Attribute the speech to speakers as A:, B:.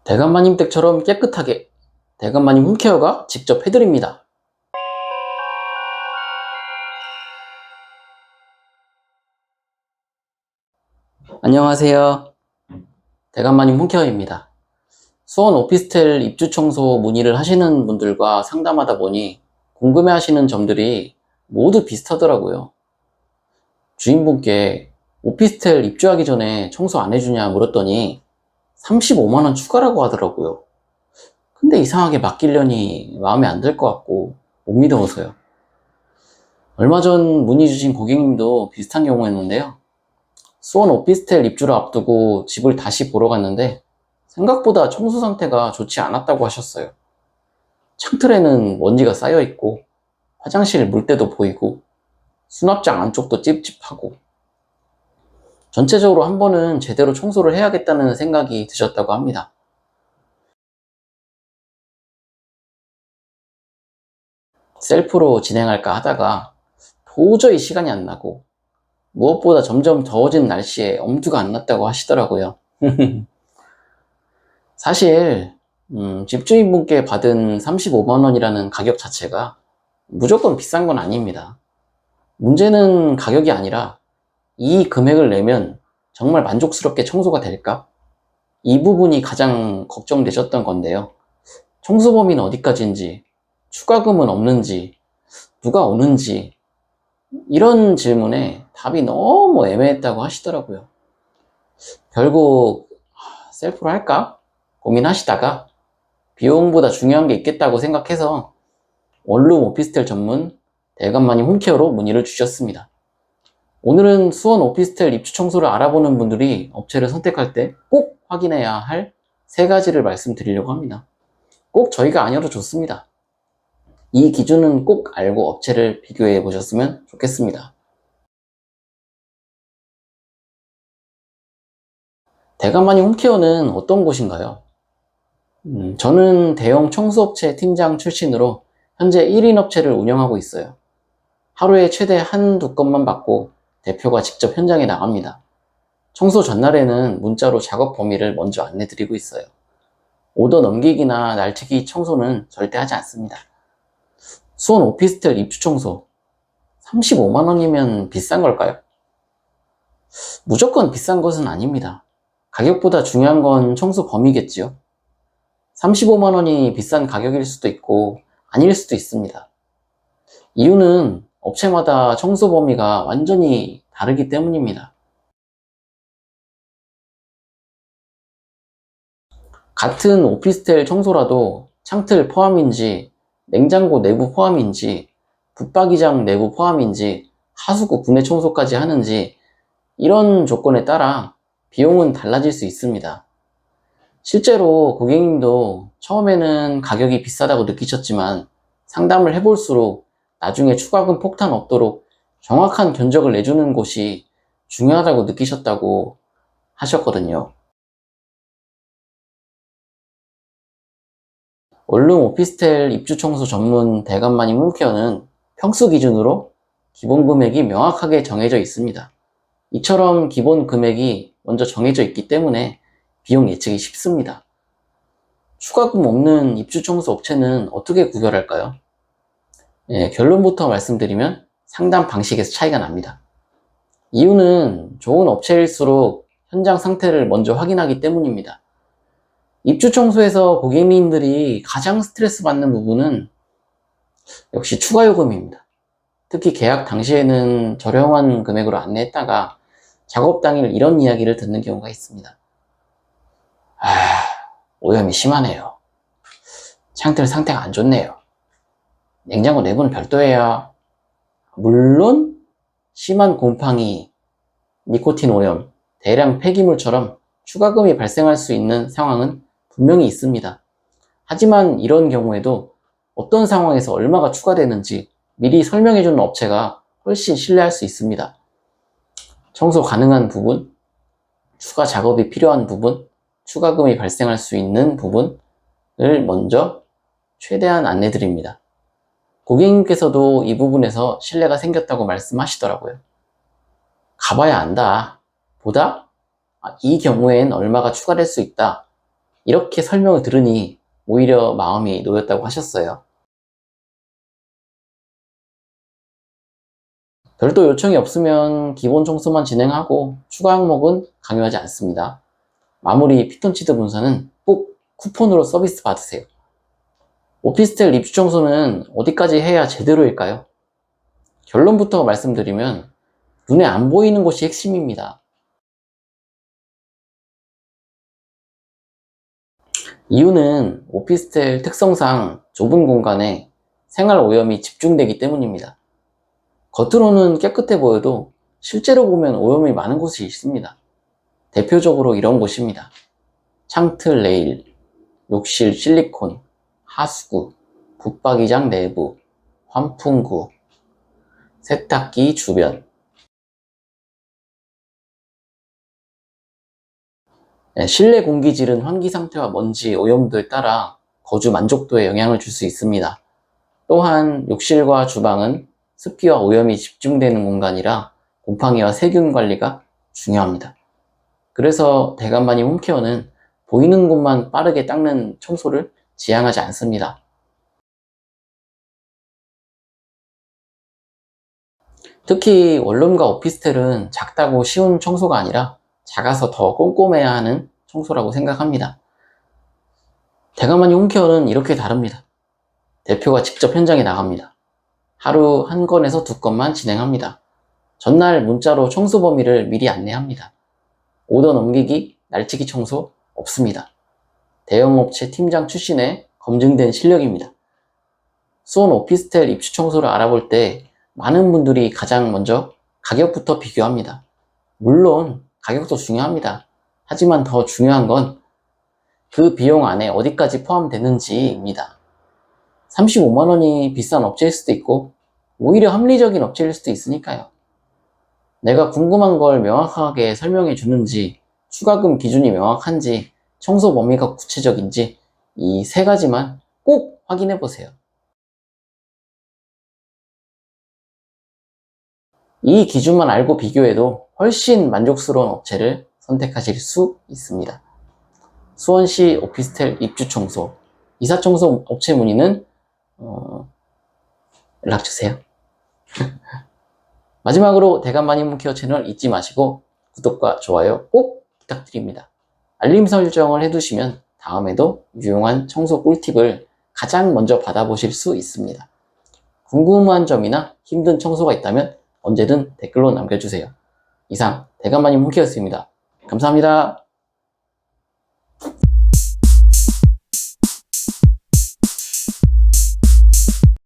A: 대감마님 댁처럼 깨끗하게 대감마님 홈케어가 직접 해드립니다. 안녕하세요. 대감마님 홈케어입니다. 수원 오피스텔 입주 청소 문의를 하시는 분들과 상담하다 보니 궁금해 하시는 점들이 모두 비슷하더라고요. 주인분께 오피스텔 입주하기 전에 청소 안 해주냐 물었더니 35만원 추가라고 하더라고요. 근데 이상하게 맡기려니 마음에 안 들 것 같고 못 믿어서요. 얼마 전 문의 주신 고객님도 비슷한 경우였는데요. 수원 오피스텔 입주를 앞두고 집을 다시 보러 갔는데 생각보다 청소 상태가 좋지 않았다고 하셨어요. 창틀에는 먼지가 쌓여 있고 화장실 물때도 보이고 수납장 안쪽도 찝찝하고 전체적으로 한 번은 제대로 청소를 해야겠다는 생각이 드셨다고 합니다. 셀프로 진행할까 하다가 도저히 시간이 안 나고 무엇보다 점점 더워진 날씨에 엄두가 안 났다고 하시더라고요. 사실 집주인분께 받은 35만원이라는 가격 자체가 무조건 비싼 건 아닙니다. 문제는 가격이 아니라 이 금액을 내면 정말 만족스럽게 청소가 될까? 이 부분이 가장 걱정되셨던 건데요. 청소 범위는 어디까지인지, 추가금은 없는지, 누가 오는지 이런 질문에 답이 너무 애매했다고 하시더라고요. 결국 셀프로 할까 고민하시다가 비용보다 중요한 게 있겠다고 생각해서 원룸 오피스텔 전문 대감마님 홈케어로 문의를 주셨습니다. 오늘은 수원 오피스텔 입주 청소를 알아보는 분들이 업체를 선택할 때 꼭 확인해야 할 3가지를 말씀드리려고 합니다. 꼭 저희가 아니어도 좋습니다. 이 기준은 꼭 알고 업체를 비교해 보셨으면 좋겠습니다. 대감마님 홈케어는 어떤 곳인가요? 저는 대형 청소업체 팀장 출신으로 현재 1인 업체를 운영하고 있어요. 하루에 최대 한두 건만 받고 대표가 직접 현장에 나갑니다. 청소 전날에는 문자로 작업 범위를 먼저 안내드리고 있어요. 오더 넘기기나 날치기 청소는 절대 하지 않습니다. 수원 오피스텔 입주 청소 35만원이면 비싼 걸까요? 무조건 비싼 것은 아닙니다. 가격보다 중요한 건 청소 범위겠지요. 35만원이 비싼 가격일 수도 있고 아닐 수도 있습니다. 이유는 업체마다 청소 범위가 완전히 다르기 때문입니다. 같은 오피스텔 청소라도 창틀 포함인지 냉장고 내부 포함인지 붙박이장 내부 포함인지 하수구 분해 청소까지 하는지 이런 조건에 따라 비용은 달라질 수 있습니다. 실제로 고객님도 처음에는 가격이 비싸다고 느끼셨지만 상담을 해볼수록 나중에 추가금 폭탄 없도록 정확한 견적을 내주는 곳이 중요하다고 느끼셨다고 하셨거든요. 원룸 오피스텔 입주 청소 전문 대감마님 홈케어는 평수 기준으로 기본 금액이 명확하게 정해져 있습니다. 이처럼 기본 금액이 먼저 정해져 있기 때문에 비용 예측이 쉽습니다. 추가금 없는 입주 청소 업체는 어떻게 구별할까요? 결론부터 말씀드리면 상담 방식에서 차이가 납니다. 이유는 좋은 업체일수록 현장 상태를 먼저 확인하기 때문입니다. 입주 청소에서 고객님들이 가장 스트레스 받는 부분은 역시 추가 요금입니다. 특히 계약 당시에는 저렴한 금액으로 안내했다가 작업 당일 이런 이야기를 듣는 경우가 있습니다. 오염이 심하네요. 창틀 상태가 안 좋네요. 냉장고 내부는 별도예요. 물론 심한 곰팡이, 니코틴 오염, 대량 폐기물처럼 추가금이 발생할 수 있는 상황은 분명히 있습니다. 하지만 이런 경우에도 어떤 상황에서 얼마가 추가되는지 미리 설명해주는 업체가 훨씬 신뢰할 수 있습니다. 청소 가능한 부분, 추가 작업이 필요한 부분, 추가금이 발생할 수 있는 부분을 먼저 최대한 안내드립니다. 고객님께서도 이 부분에서 신뢰가 생겼다고 말씀하시더라고요. 가봐야 안다. 보다 이 경우엔 얼마가 추가될 수 있다. 이렇게 설명을 들으니 오히려 마음이 놓였다고 하셨어요. 별도 요청이 없으면 기본 청소만 진행하고 추가 항목은 강요하지 않습니다. 마무리 피톤치드 문서는 꼭 쿠폰으로 서비스 받으세요. 오피스텔 입주 청소는 어디까지 해야 제대로일까요? 결론부터 말씀드리면 눈에 안 보이는 곳이 핵심입니다. 이유는 오피스텔 특성상 좁은 공간에 생활 오염이 집중되기 때문입니다. 겉으로는 깨끗해 보여도 실제로 보면 오염이 많은 곳이 있습니다. 대표적으로 이런 곳입니다. 창틀 레일, 욕실 실리콘, 하수구, 붙박이장 내부, 환풍구, 세탁기 주변. 실내 공기질은 환기 상태와 먼지, 오염도에 따라 거주 만족도에 영향을 줄 수 있습니다. 또한 욕실과 주방은 습기와 오염이 집중되는 공간이라 곰팡이와 세균 관리가 중요합니다. 그래서 대감마님 홈케어는 보이는 곳만 빠르게 닦는 청소를 지향하지 않습니다. 특히 원룸과 오피스텔은 작다고 쉬운 청소가 아니라 작아서 더 꼼꼼해야 하는 청소라고 생각합니다. 대감마님 홈케어는 이렇게 다릅니다. 대표가 직접 현장에 나갑니다. 하루 한 건에서 두 건만 진행합니다. 전날 문자로 청소 범위를 미리 안내합니다. 오더 넘기기, 날치기 청소 없습니다. 대형업체 팀장 출신의 검증된 실력입니다. 수원 오피스텔 입주 청소를 알아볼 때 많은 분들이 가장 먼저 가격부터 비교합니다. 물론 가격도 중요합니다. 하지만 더 중요한 건 그 비용 안에 어디까지 포함되는지입니다. 35만 원이 비싼 업체일 수도 있고 오히려 합리적인 업체일 수도 있으니까요. 내가 궁금한 걸 명확하게 설명해 주는지, 추가금 기준이 명확한지, 청소 범위가 구체적인지 이 세 가지만 꼭 확인해 보세요. 이 기준만 알고 비교해도 훨씬 만족스러운 업체를 선택하실 수 있습니다. 수원시 오피스텔 입주 청소, 이사 청소 업체 문의는 연락 주세요. 마지막으로 대감마님 홈케어 채널 잊지 마시고 구독과 좋아요 꼭 부탁드립니다. 알림 설정을 해두시면 다음에도 유용한 청소 꿀팁을 가장 먼저 받아보실 수 있습니다. 궁금한 점이나 힘든 청소가 있다면 언제든 댓글로 남겨주세요. 이상 대감마님 홈케어였습니다. 감사합니다.